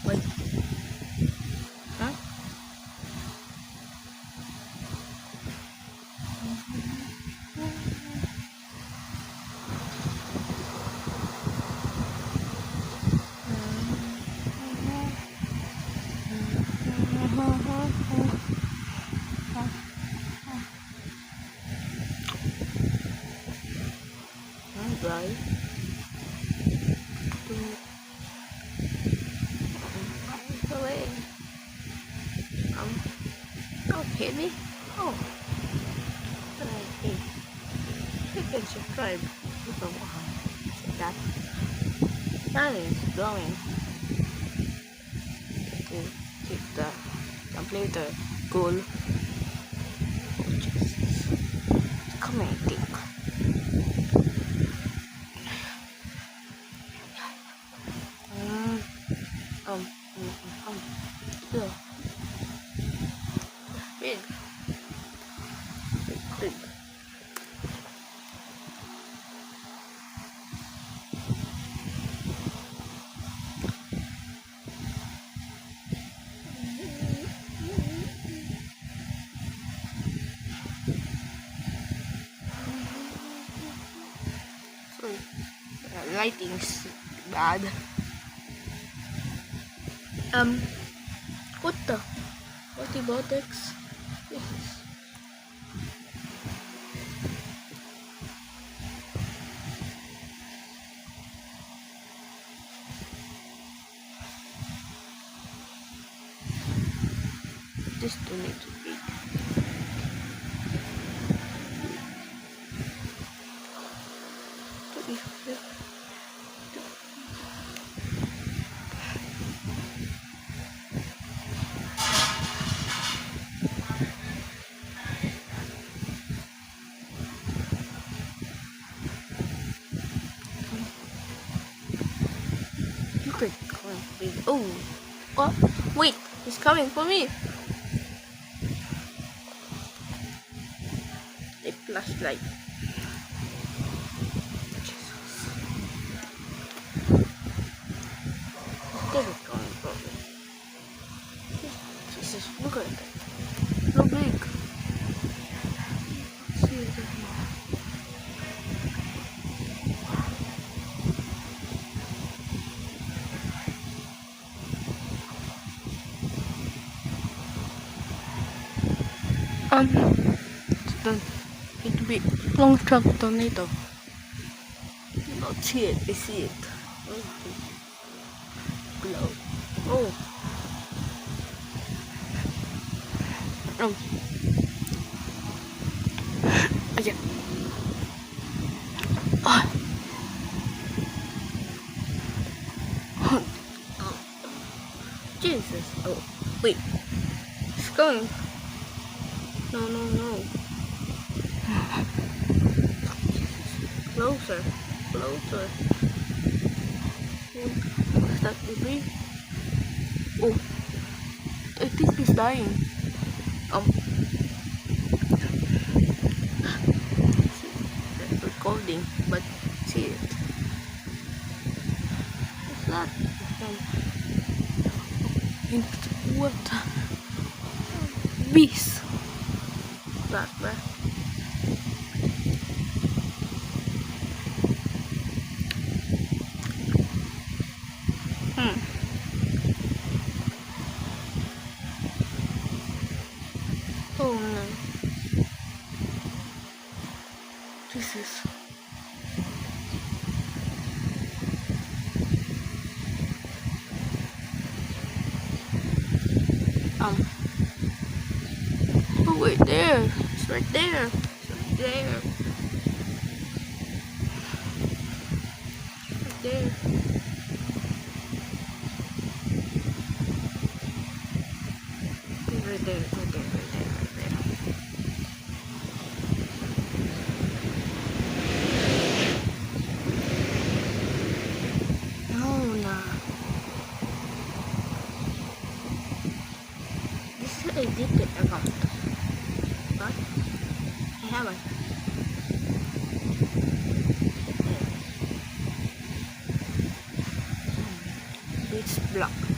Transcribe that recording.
Wait. Huh? Alright. Away. Don't hit me. Oh. Hey. Click and subscribe. That. That is going to keep the computer cool. Just commenting. Yeah. Big. Big. Sorry. Lighting's bad. What the? Antibiotics? Yes. This don't need to be. Oh, what? Wait, he's coming for me. A flashlight. Jesus. This is coming for me. Jesus, look at that. So big. See it here. It'll be long truck tornado. Not see it, I see it. Blow. Oh. Oh. Okay. Oh. Jesus. Oh. Wait. It's going. No. Closer. What's that debris? Oh, I think he's dying. That's recording, but see it. What's that? What? Beast. That, man. Oh no. Jesus. Oh wait, there. It's right there. It's right there. Right there. Right there. vlog.